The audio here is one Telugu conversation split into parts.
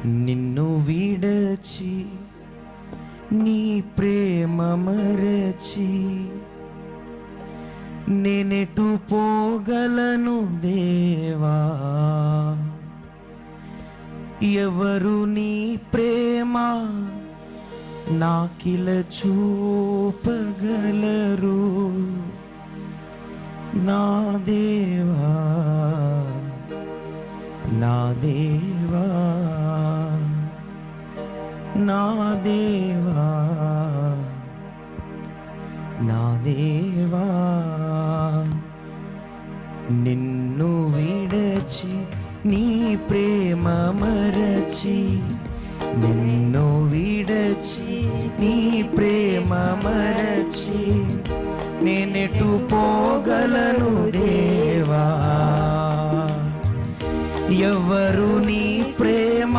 నిన్ను విడచి నీ ప్రేమ మరచి నేనెటు పోగలను దేవా? ఎవరు నీ ప్రేమ నాకిల చూపగలరు? నా దేవా, నా దేవా, నా దేవా, నా దేవా, నిన్ను విడచి నీ ప్రేమ మరచి, నిన్ను విడచి నీ ప్రేమ మరచి నేనెటు పోగలను దేవా? ఎవరు నీ ప్రేమ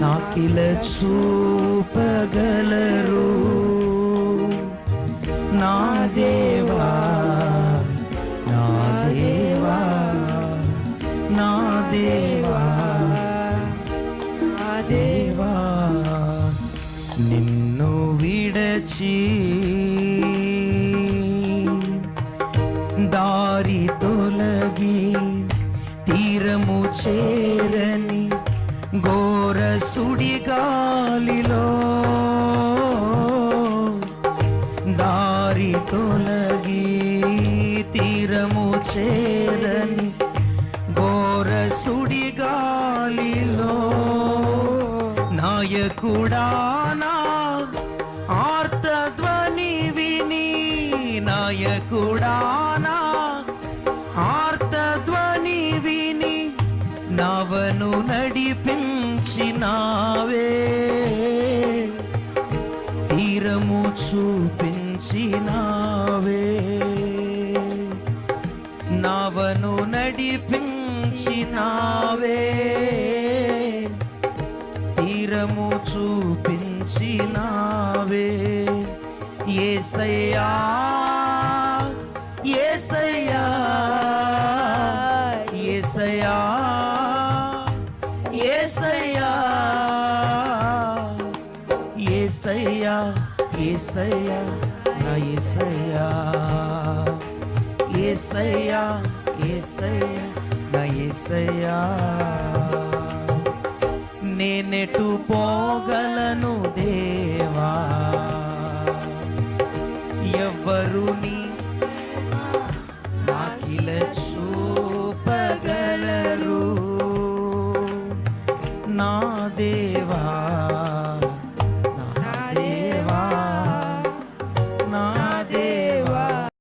నాకిల చూపగలరు? నా దేవా, నా దేవా, నా దేవా, నా దేవా, నిన్ను విడచి దారి తొలగి తీరము చేరని ఘోర సుడిగాలిలో, దారి తొలగి తీరము చేరని ఘోర సుడిగాలిలో నాయకుడా నా ఆర్తధ్వని విని, నాయకుడా నా ఆర్తధ్వని విని నవను నడిపించినావే, తీరము చూపించినావే, నవను నడిపించినావే, తీరము చూపించినావే. యేసయ్యా, యేసయ్యా, యేసయ్యా, యేసయ్యా, యేసయ్యా, యేసయ్యా, నా యేసయ్యా, యేసయ్యా, యేసయ్యా, నా యేసయ్యా, నేనెటు పోగలను దేవా? ఎవరు నీ నాకిల చూపగలరు? నా దేవా,